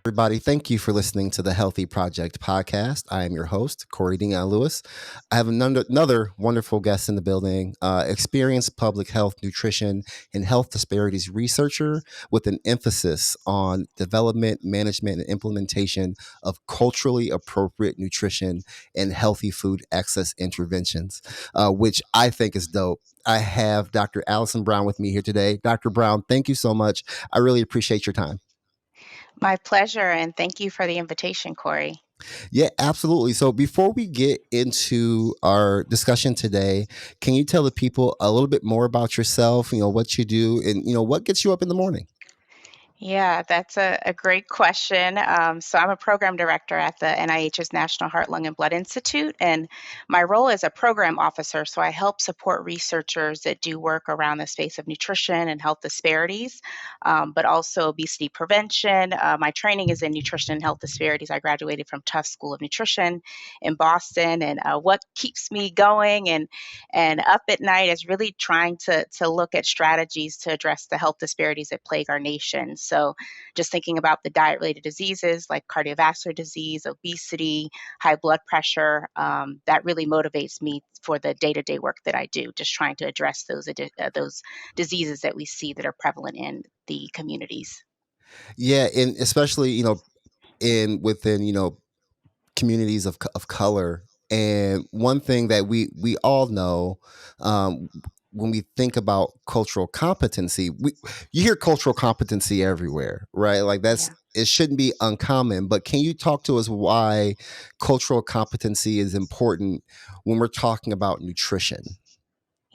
Everybody, thank you for listening to the Healthy Project podcast. I am your host, Corey Dion Lewis. I have another wonderful guest in the building, experienced public health, nutrition, and health disparities researcher with an emphasis on development, management, and implementation of culturally appropriate nutrition and healthy food access interventions, which I think is dope. I have Dr. Alison Brown with me here today. Dr. Brown, thank you so much. I really appreciate your time. My pleasure, and thank you for the invitation, Corey. Yeah, absolutely. So before we get into our discussion today, can you tell the people a little bit more about yourself, what you do and, what gets you up in the morning? Yeah, that's a great question. So I'm a program director at the NIH's National Heart, Lung, and Blood Institute, and my role is a program officer. So I help support researchers that do work around the space of nutrition and health disparities, but also obesity prevention. My training is in nutrition and health disparities. I graduated from Tufts School of Nutrition in Boston, and what keeps me going and up at night is really trying to look at strategies to address the health disparities that plague our nation. So just thinking about the diet-related diseases like cardiovascular disease, obesity, high blood pressure, that really motivates me for the day-to-day work that I do, just trying to address those diseases that we see that are prevalent in the communities. Yeah, and especially, within, communities of color. And one thing that we all know, um, when we think about cultural competency, you hear cultural competency everywhere, right? Like Yeah. it shouldn't be uncommon. But can you talk to us why cultural competency is important when we're talking about nutrition?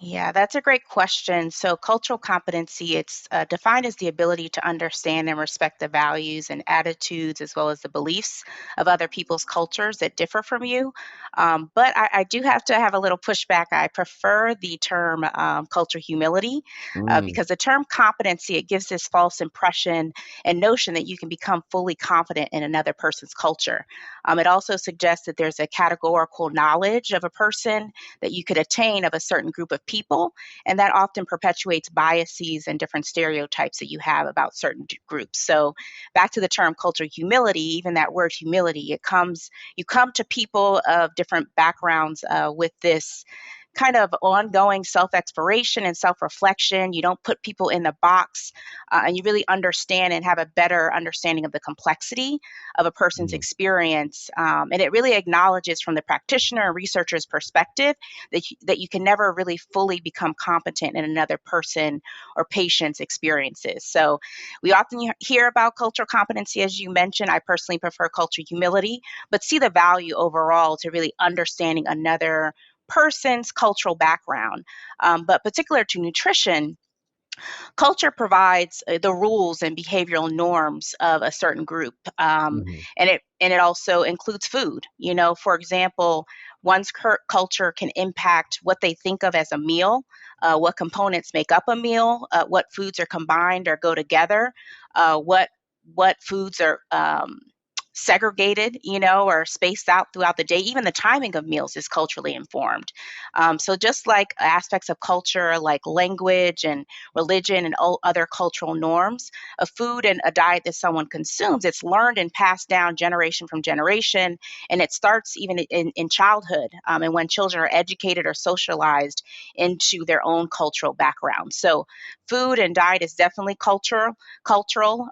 Yeah, that's a great question. So, cultural competency, it's defined as the ability to understand and respect the values and attitudes, as well as the beliefs of other people's cultures that differ from you. But I do have to have a little pushback. I prefer the term culture humility Mm, because the term competency, it gives this false impression and notion that you can become fully confident in another person's culture. It also suggests that there's a categorical knowledge of a person that you could attain of a certain group of people. And that often perpetuates biases and different stereotypes that you have about certain groups. So, back to the term culture humility, even that word humility, you come to people of different backgrounds with this kind of ongoing self exploration and self reflection. You don't put people in the box, and you really understand and have a better understanding of the complexity of a person's mm. experience. And it really acknowledges from the practitioner and researcher's perspective that you can never really fully become competent in another person or patient's experiences. So we often hear about cultural competency, as you mentioned. I personally prefer culture humility, but see the value overall to really understanding another person's cultural background. But particular to nutrition, culture provides the rules and behavioral norms of a certain group, Mhm. and it also includes food. For example, one's culture can impact what they think of as a meal, what components make up a meal, what foods are combined or go together, what foods are segregated, or spaced out throughout the day. Even the timing of meals is culturally informed. So just like aspects of culture, like language and religion and other cultural norms, a food and a diet that someone consumes, it's learned and passed down generation from generation, and it starts even in childhood, and when children are educated or socialized into their own cultural background. So food and diet is definitely cultural.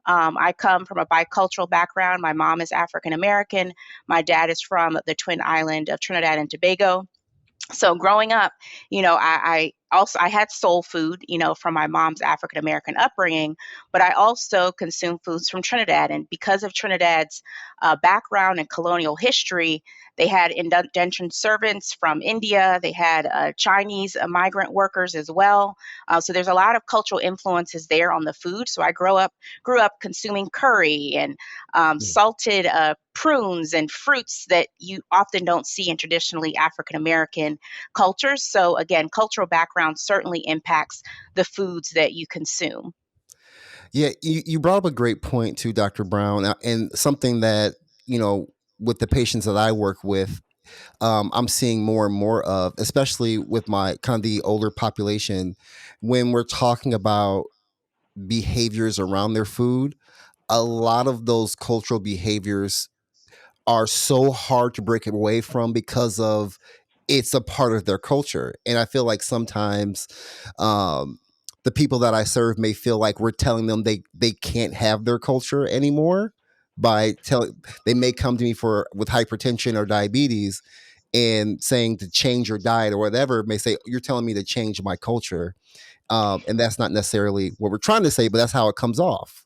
I come from a bicultural background. My mom is African American. My dad is from the Twin Island of Trinidad and Tobago. So growing up, I had soul food, from my mom's African American upbringing, but I also consumed foods from Trinidad. And because of Trinidad's background and colonial history, they had indentured servants from India. They had Chinese migrant workers as well. So there's a lot of cultural influences there on the food. So I grew up consuming curry and salted prunes and fruits that you often don't see in traditionally African American cultures. So again, cultural background certainly impacts the foods that you consume. Yeah, you brought up a great point too, Dr. Brown, and something that, you know, with the patients that I work with, I'm seeing more and more of, especially with my kind of the older population, when we're talking about behaviors around their food. a lot of those cultural behaviors are so hard to break away from because of it's a part of their culture. And I feel like sometimes um, the people that I serve may feel like we're telling them they can't have their culture anymore by telling they may come to me for with hypertension or diabetes and saying to change your diet or whatever may say you're telling me to change my culture, and that's not necessarily what we're trying to say, but that's how it comes off.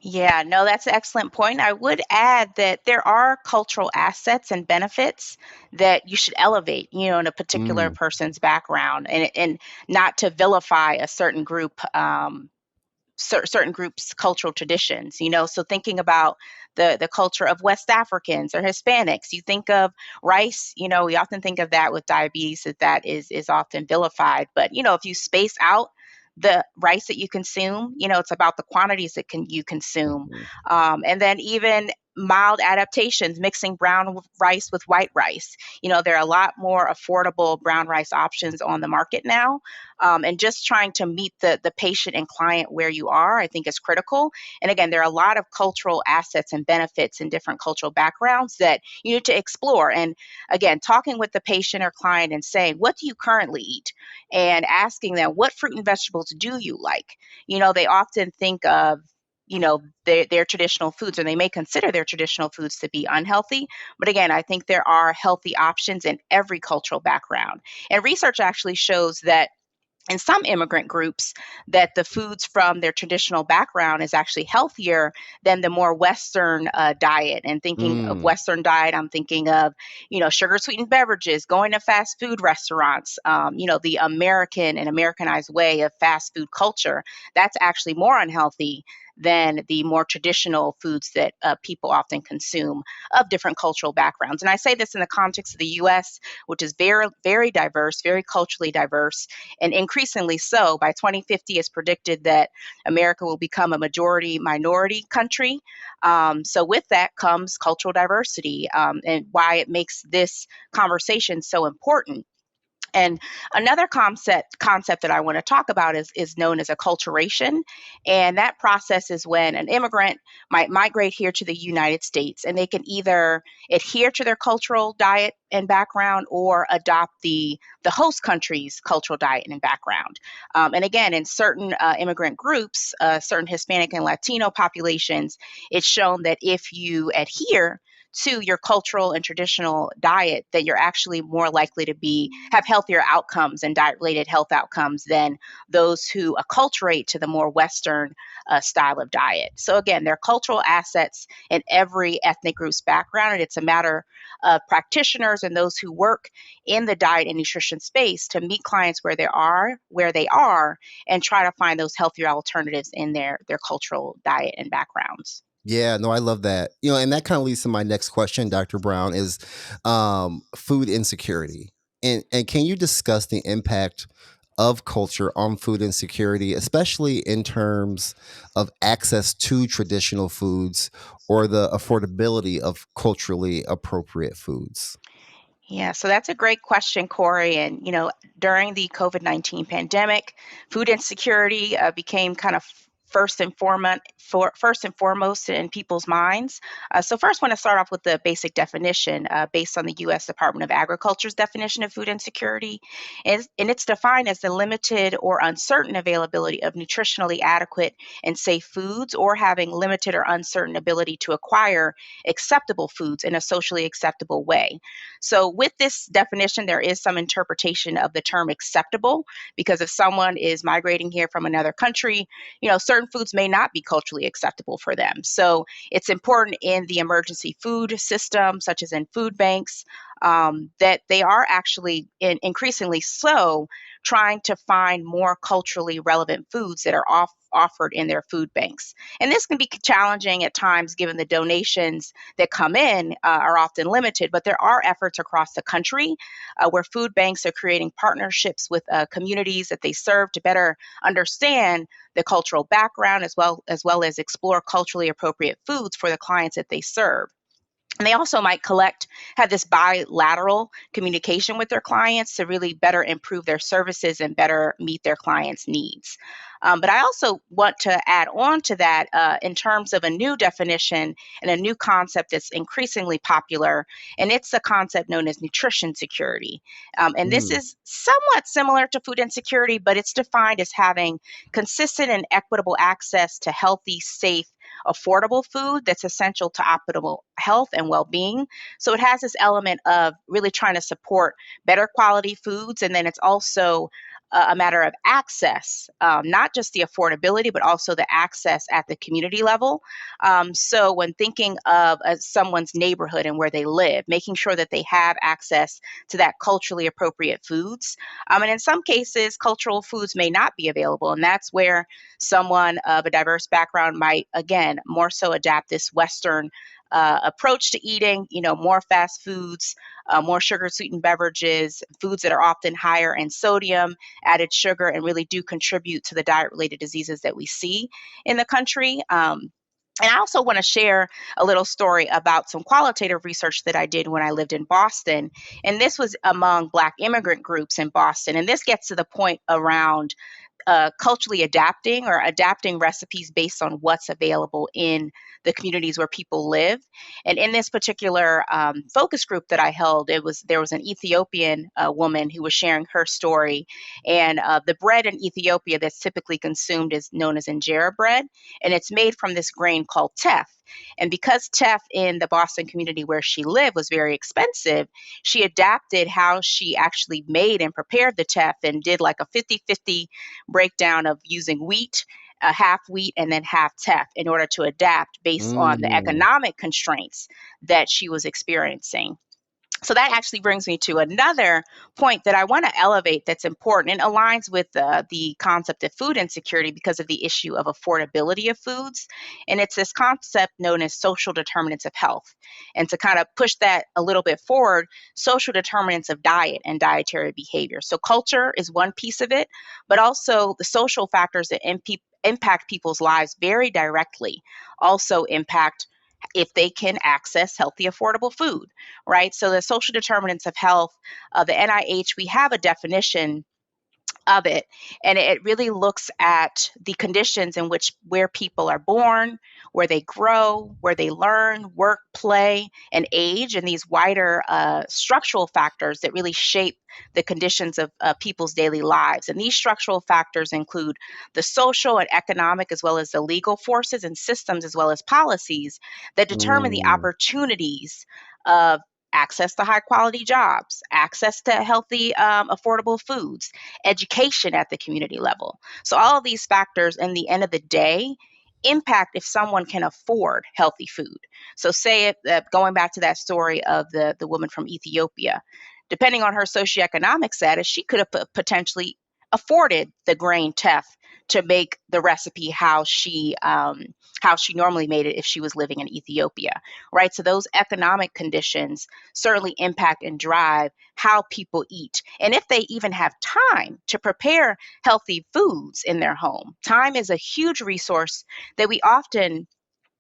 Yeah, no, that's an excellent point. I would add that there are cultural assets and benefits that you should elevate, in a particular Mm, person's background, and not to vilify a certain group. Certain groups' cultural traditions. So thinking about the culture of West Africans or Hispanics, you think of rice. We often think of that with diabetes, that is often vilified. But if you space out the rice that you consume, it's about the quantities that you consume. mhm, And then even mild adaptations, mixing brown rice with white rice. There are a lot more affordable brown rice options on the market now, and just trying to meet the patient and client where you are, I think, is critical. And again, there are a lot of cultural assets and benefits in different cultural backgrounds that you need to explore. And again, talking with the patient or client and saying, what do you currently eat? And asking them, what fruit and vegetables do you like? They often think of their traditional foods, or they may consider their traditional foods to be unhealthy. But again, I think there are healthy options in every cultural background. And research actually shows that in some immigrant groups, that the foods from their traditional background is actually healthier than the more Western diet. And thinking of mm. Western diet, I'm thinking of sugar sweetened beverages, going to fast food restaurants. The American and Americanized way of fast food culture, that's actually more unhealthy than the more traditional foods that people often consume of different cultural backgrounds. And I say this in the context of the U.S., which is very, very diverse, very culturally diverse, and increasingly so. By 2050, it's predicted that America will become a majority minority country. So with that comes cultural diversity, and why it makes this conversation so important. And another concept that I want to talk about is known as acculturation. And that process is when an immigrant might migrate here to the United States, and they can either adhere to their cultural diet and background or adopt the host country's cultural diet and background. And again, in certain immigrant groups, certain Hispanic and Latino populations, it's shown that if you adhere to your cultural and traditional diet, that you're actually more likely to be have healthier outcomes and diet related health outcomes than those who acculturate to the more Western style of diet. So again, there are cultural assets in every ethnic group's background, and it's a matter of practitioners and those who work in the diet and nutrition space to meet clients where they are, and try to find those healthier alternatives in their cultural diet and backgrounds. Yeah, no, I love that. And that kind of leads to my next question, Dr. Brown, is food insecurity. And can you discuss the impact of culture on food insecurity, especially in terms of access to traditional foods or the affordability of culturally appropriate foods? Yeah, so that's a great question, Corey. And, during the COVID-19 pandemic, food insecurity became kind of first and foremost in people's minds. So first, I want to start off with the basic definition based on the U.S. Department of Agriculture's definition of food insecurity, and it's defined as the limited or uncertain availability of nutritionally adequate and safe foods, or having limited or uncertain ability to acquire acceptable foods in a socially acceptable way. So, with this definition, there is some interpretation of the term acceptable, because if someone is migrating here from another country, certain foods may not be culturally acceptable for them. So, it's important in the emergency food system, such as in food banks, that they are actually increasingly so trying to find more culturally relevant foods that are offered in their food banks. And this can be challenging at times given the donations that come in are often limited, but there are efforts across the country where food banks are creating partnerships with communities that they serve to better understand the cultural background, as well as explore culturally appropriate foods for the clients that they serve. And they also might have this bilateral communication with their clients to really better improve their services and better meet their clients' needs. But I also want to add on to that in terms of a new definition and a new concept that's increasingly popular, and it's a concept known as nutrition security. And this Mm, is somewhat similar to food insecurity, but it's defined as having consistent and equitable access to healthy, safe, affordable food that's essential to optimal health and well-being. So it has this element of really trying to support better quality foods, and then it's also a matter of access, not just the affordability, but also the access at the community level. So when thinking of someone's neighborhood and where they live, making sure that they have access to that culturally appropriate foods. And in some cases, cultural foods may not be available, and that's where someone of a diverse background might, again, more so adapt this Western approach to eating, more fast foods, more sugar sweetened beverages, foods that are often higher in sodium, added sugar, and really do contribute to the diet related diseases that we see in the country. And I also want to share a little story about some qualitative research that I did when I lived in Boston. And this was among Black immigrant groups in Boston. And this gets to the point around culturally adapting or adapting recipes based on what's available in the communities where people live. And in this particular focus group that I held, there was an Ethiopian woman who was sharing her story, and the bread in Ethiopia that's typically consumed is known as injera bread, and it's made from this grain called teff. And because teff in the Boston community where she lived was very expensive, she adapted how she actually made and prepared the teff and did like a 50-50 breakdown of using wheat, half wheat, and then half teff in order to adapt based on the mm, economic constraints that she was experiencing. So that actually brings me to another point that I want to elevate that's important and aligns with the concept of food insecurity because of the issue of affordability of foods. And it's this concept known as social determinants of health. And to kind of push that a little bit forward, social determinants of diet and dietary behavior. So culture is one piece of it, but also the social factors that impact people's lives very directly also impact if they can access healthy, affordable food, right? So the social determinants of health, the NIH, we have a definition of it, and it really looks at the conditions in which where people are born, where they grow, where they learn, work, play, and age, and these wider structural factors that really shape the conditions of people's daily lives. And these structural factors include the social and economic, as well as the legal forces and systems, as well as policies that determine the mm, opportunities of access to high quality jobs, access to healthy, affordable foods, education at the community level. So, all of these factors, in the end of the day, impact if someone can afford healthy food. So, say it, going back to that story of the woman from Ethiopia, depending on her socioeconomic status, she could have potentially afforded the grain teff to make the recipe how she normally made it if she was living in Ethiopia, right? So those economic conditions certainly impact and drive how people eat. And if they even have time to prepare healthy foods in their home, time is a huge resource that we often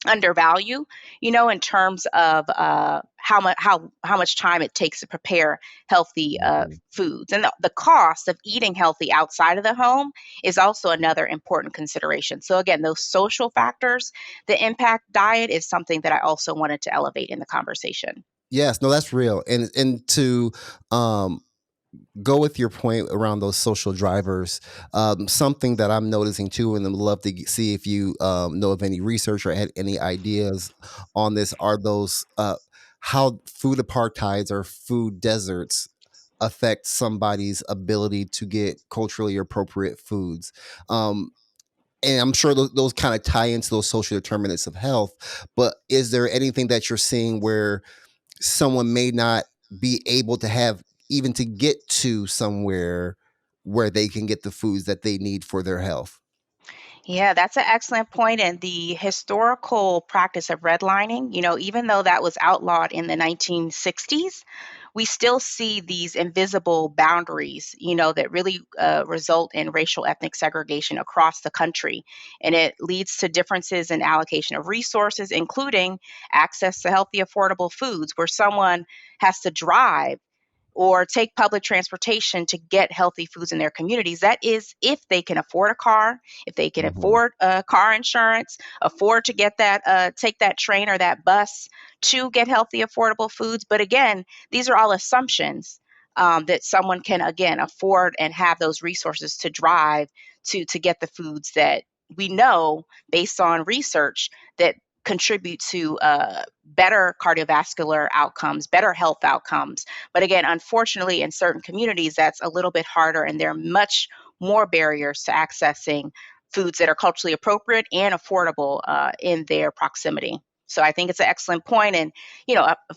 undervalue, in terms of how much time it takes to prepare healthy mm. foods, and the cost of eating healthy outside of the home is also another important consideration. So again, those social factors that impact diet is something that I also wanted to elevate in the conversation. Yes, no, that's real. And to um go with your point around those social drivers, something that I'm noticing too, and I'd love to see if you know of any research or had any ideas on this, are those how food apartheids or food deserts affect somebody's ability to get culturally appropriate foods. And I'm sure those kind of tie into those social determinants of health. But is there anything that you're seeing where someone may not be able to have, even to get to somewhere where they can get the foods that they need for their health? Yeah, that's an excellent point. And the historical practice of redlining, even though that was outlawed in the 1960s, we still see these invisible boundaries, that really result in racial ethnic segregation across the country. And it leads to differences in allocation of resources, including access to healthy, affordable foods, where someone has to drive or take public transportation to get healthy foods in their communities. That is, if they can afford a car, if they can Hmm. afford car insurance, afford to get that, take that train or that bus to get healthy, affordable foods. But again, these are all assumptions that someone can again afford and have those resources to drive to get the foods that we know based on research that contribute to better cardiovascular outcomes, better health outcomes. But again, unfortunately, in certain communities, that's a little bit harder, and there are much more barriers to accessing foods that are culturally appropriate and affordable in their proximity. So I think it's an excellent point. And,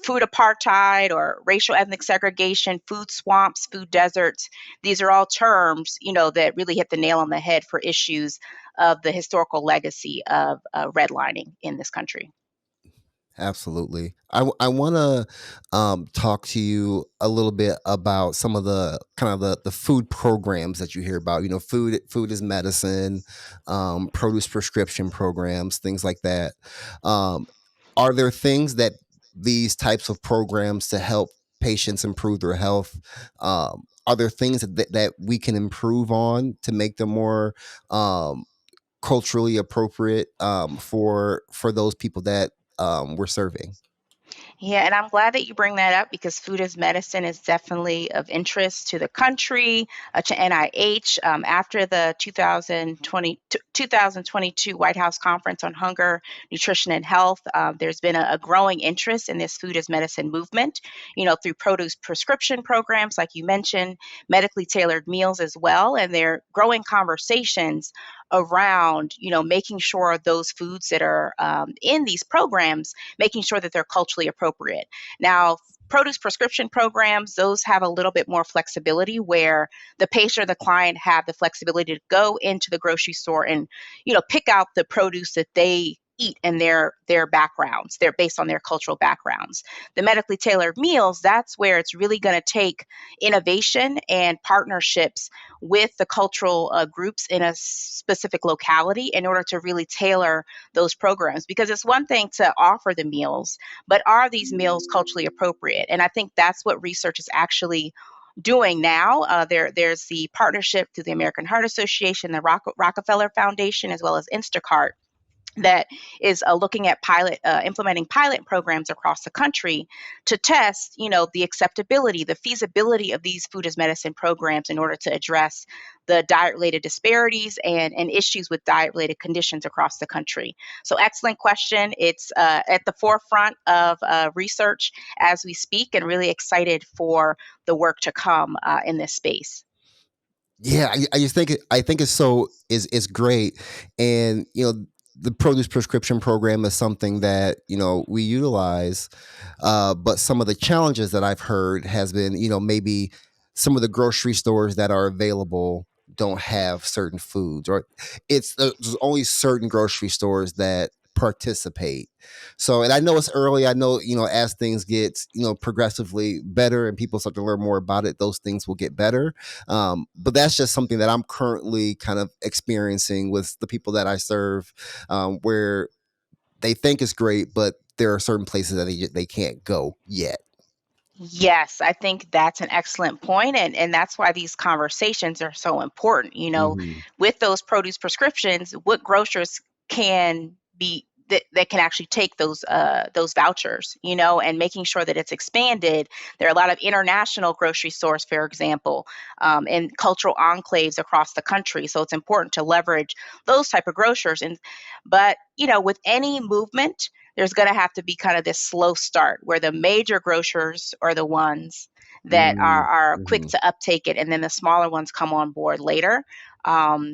food apartheid or racial ethnic segregation, food swamps, food deserts, these are all terms, that really hit the nail on the head for issues of the historical legacy of redlining in this country. Absolutely. I want to talk to you a little bit about some of the kind of the food programs that you hear about. You know, food is medicine, produce prescription programs, things like that. Um, are there things that these types of programs to help patients improve their health? Are there things that we can improve on to make them more um, culturally appropriate for those people that we're serving? Yeah, and I'm glad that you bring that up because food as medicine is definitely of interest to the country, to NIH. After the 2022 White House Conference on Hunger, Nutrition, and Health, there's been a growing interest in this food as medicine movement, through produce prescription programs, like you mentioned, medically tailored meals as well. And there are growing conversations around, making sure those foods that are in these programs making sure that they're culturally appropriate. Now, produce prescription programs, those have a little bit more flexibility where the patient or the client have the flexibility to go into the grocery store and, pick out the produce that they eat and their backgrounds. They're based on their cultural backgrounds. The medically tailored meals, that's where it's really going to take innovation and partnerships with the cultural groups in a specific locality in order to really tailor those programs, because it's one thing to offer the meals, but are these meals culturally appropriate? And I think that's what research is actually doing now. There's the partnership through the American Heart Association, the Rockefeller Foundation, as well as Instacart, that is looking at implementing pilot programs across the country to test, the acceptability, the feasibility of these food as medicine programs in order to address the diet related disparities and issues with diet related conditions across the country. So excellent question. It's at the forefront of research as we speak, and really excited for the work to come in this space. Yeah, I just think I think it's so is great, and the produce prescription program is something that we utilize, but some of the challenges that I've heard has been maybe some of the grocery stores that are available don't have certain foods, or there's only certain grocery stores that participate. So, and I know it's early. I know as things get progressively better and people start to learn more about it, those things will get better. But that's just something that I'm currently kind of experiencing with the people that I serve, where they think it's great, but there are certain places that they can't go yet. Yes, I think that's an excellent point, and that's why these conversations are so important. Hmm. With those produce prescriptions, what grocers can be that can actually take those vouchers, and making sure that it's expanded. There are a lot of international grocery stores, for example, and cultural enclaves across the country. So it's important to leverage those type of grocers. But with any movement, there's going to have to be kind of this slow start where the major grocers are the ones that are quick Mm-hmm. to uptake it, and then the smaller ones come on board later.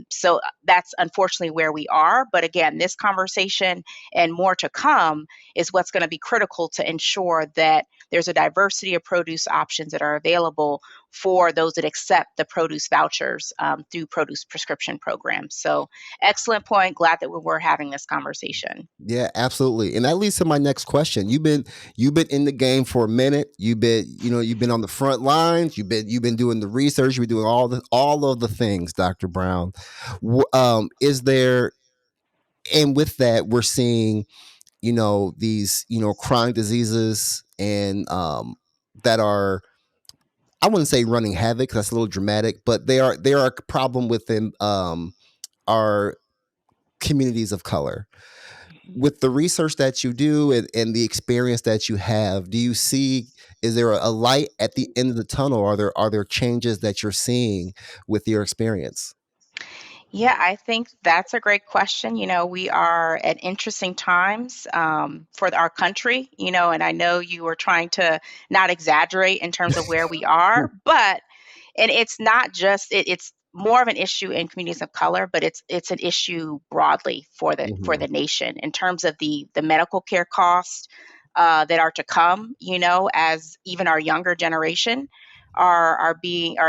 So that's unfortunately where we are. But again, this conversation and more to come is what's going to be critical to ensure that there's a diversity of produce options that are available for those that accept the produce vouchers through produce prescription programs. So excellent point. Glad that we're having this conversation. Yeah, absolutely. And that leads to my next question. You've been in the game for a minute. You've been on the front lines. You've been doing the research. You've been doing all of the things, Dr. Brown. Is there, and with that, we're seeing, these, chronic diseases and that are, I wouldn't say running havoc. That's a little dramatic, but they are a problem within our communities of color. With the research that you do and the experience that you have, do you see, is there a light at the end of the tunnel? Are there changes that you're seeing with your experience? Yeah, I think that's a great question. We are at interesting times for our country, and I know you were trying to not exaggerate in terms of where we are, but and it's not just it's more of an issue in communities of color, but it's an issue broadly for Hmm. the nation in terms of the medical care costs that are to come. As even our younger generation are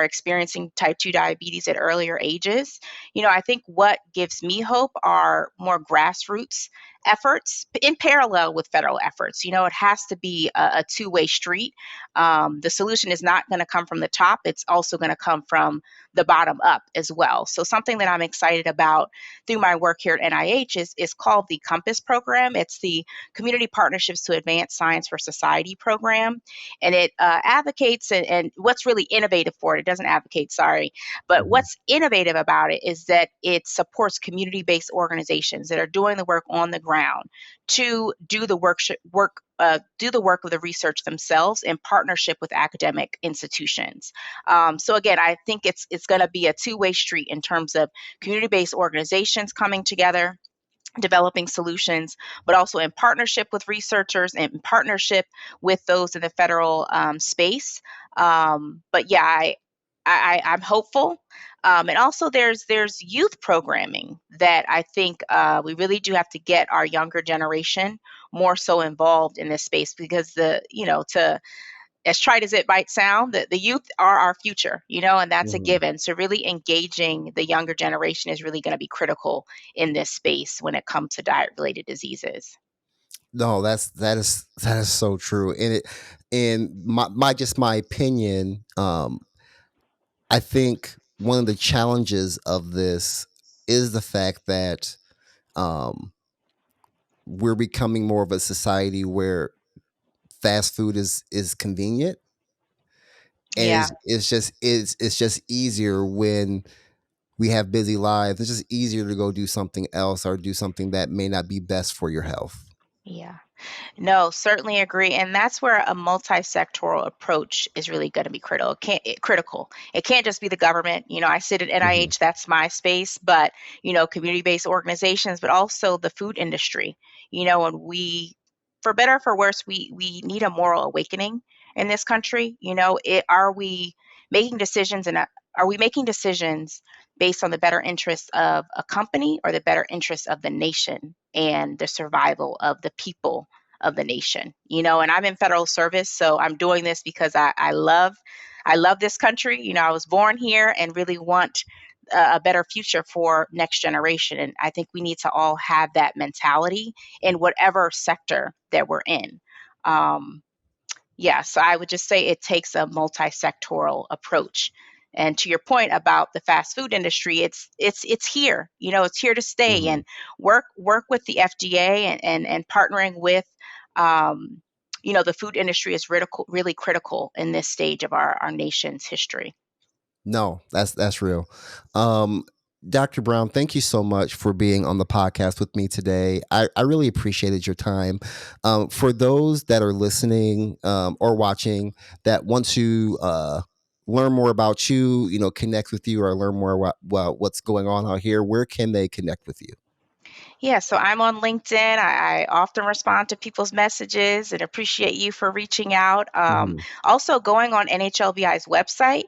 experiencing type 2 diabetes at earlier ages. I think what gives me hope are more grassroots efforts in parallel with federal efforts. It has to be a two-way street. The solution is not going to come from the top, it's also going to come from the bottom up as well. So, something that I'm excited about through my work here at NIH is called the COMPASS program. It's the Community Partnerships to Advance Science for Society program. And it advocates, and what's really innovative for it, it doesn't advocate, sorry, but Hmm. what's innovative about it is that it supports community based organizations that are doing the work on the ground to do the work of the research themselves in partnership with academic institutions. So again, I think it's going to be a two-way street in terms of community-based organizations coming together, developing solutions, but also in partnership with researchers and in partnership with those in the federal space. But yeah, I'm hopeful. And also, there's youth programming that I think we really do have to get our younger generation more so involved in this space because to as trite as it might sound, the youth are our future, and that's a Hmm. given. So really engaging the younger generation is really going to be critical in this space when it comes to diet related diseases. No, that is so true. And my opinion, I think one of the challenges of this is the fact that um, we're becoming more of a society where fast food is convenient, and Yeah, it's just easier when we have busy lives. It's just easier to go do something else or do something that may not be best for your health. yeah. No, certainly agree, and that's where a multi-sectoral approach is really going to be critical. It can't just be the government. I sit at Hmm. NIH, that's my space, but community-based organizations, but also the food industry. And for better or for worse, we need a moral awakening in this country. Are we making decisions and are we making decisions based on the better interests of a company or the better interests of the nation and the survival of the people of the nation? And I'm in federal service, so I'm doing this because I love this country. I was born here and really want a better future for next generation. And I think we need to all have that mentality in whatever sector that we're in. Um, yeah, so I would just say it takes a multi-sectoral approach. And to your point about the fast food industry, it's here. It's here to stay. Hmm. And work with the FDA and partnering with um, the food industry is really critical in this stage of our nation's history. No, that's real. Um, Dr. Brown, thank you so much for being on the podcast with me today. I really appreciated your time. For those that are listening or watching that want to learn more about you, connect with you or learn more about what's going on out here, where can they connect with you? Yeah, so I'm on LinkedIn. I often respond to people's messages and appreciate you for reaching out. Mhm. Also, going on NHLBI's website.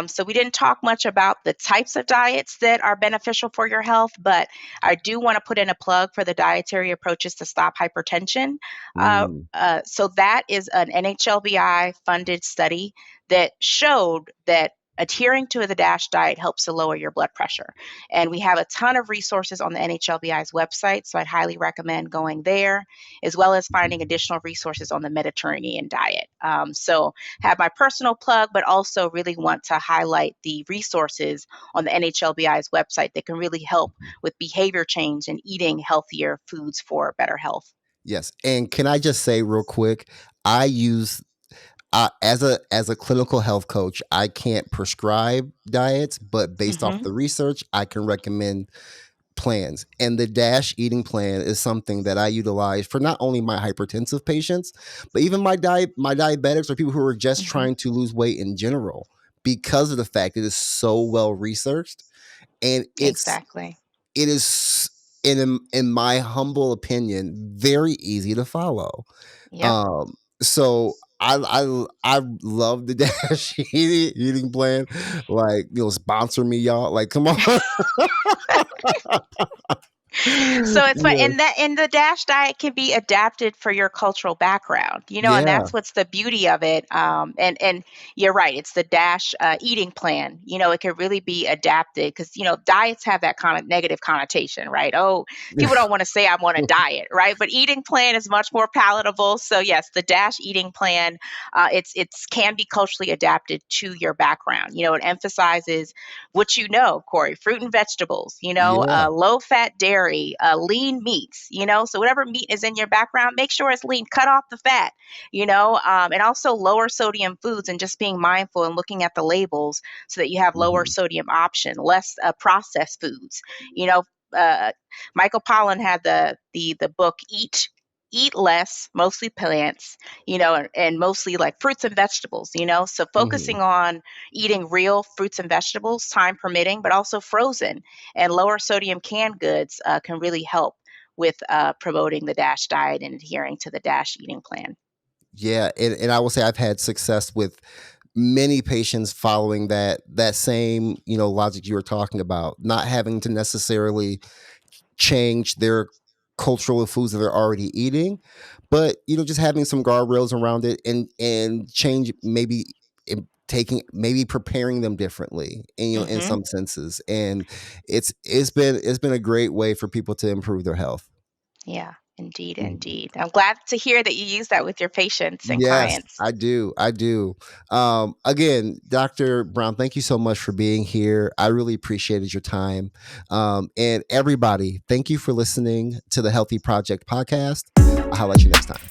So, we didn't talk much about the types of diets that are beneficial for your health, but I do want to put in a plug for the dietary approaches to stop hypertension. Mm. So, that is an NHLBI funded study that showed that adhering to the DASH diet helps to lower your blood pressure. And we have a ton of resources on the NHLBI's website, so I'd highly recommend going there, as well as finding additional resources on the Mediterranean diet. So have my personal plug, but also really want to highlight the resources on the NHLBI's website that can really help with behavior change and eating healthier foods for better health. Yes. And can I just say real quick, I use as a clinical health coach, I can't prescribe diets, but based off Mm-hmm. the research, I can recommend plans. And the DASH eating plan is something that I utilize for not only my hypertensive patients, but even my diabetics or people who are just Mm-hmm. trying to lose weight in general, because of the fact it is so well researched, and Exactly. it is in my humble opinion very easy to follow. Yep. So I love the Dash eating plan. Like, sponsor me, y'all. Like, come on. So it's fun, Yeah. and the DASH diet can be adapted for your cultural background, and Yeah. that's what's the beauty of it. And you're right, it's the DASH eating plan. It can really be adapted because diets have that kind of negative connotation, right? Oh, people don't want to say I'm on a diet, right? But eating plan is much more palatable. So yes, the DASH eating plan, it's can be culturally adapted to your background. It emphasizes what Corey, fruit and vegetables, Yeah. low fat dairy, lean meats, so whatever meat is in your background, make sure it's lean, cut off the fat, and also lower sodium foods and just being mindful and looking at the labels so that you have lower Mhm. sodium option, less processed foods, you know. Uh, Michael Pollan had the book Eat Less, mostly plants, and mostly like fruits and vegetables, so Mhm. focusing on eating real fruits and vegetables, time permitting, but also frozen and lower sodium canned goods can really help with promoting the DASH diet and adhering to the DASH eating plan. Yeah, and I will say I've had success with many patients following that same, logic you were talking about, not having to necessarily change their cultural foods that they're already eating, but just having some guardrails around it, and change, maybe maybe preparing them differently, and in Hmm. some senses. And it's been a great way for people to improve their health. Yeah, indeed, Mhm. indeed. I'm glad to hear that you use that with your patients and Yes, clients. I do. I do. Again, Dr. Brown, thank you so much for being here. I really appreciated your time. And everybody, thank you for listening to the Healthy Project podcast. I'll let you next time.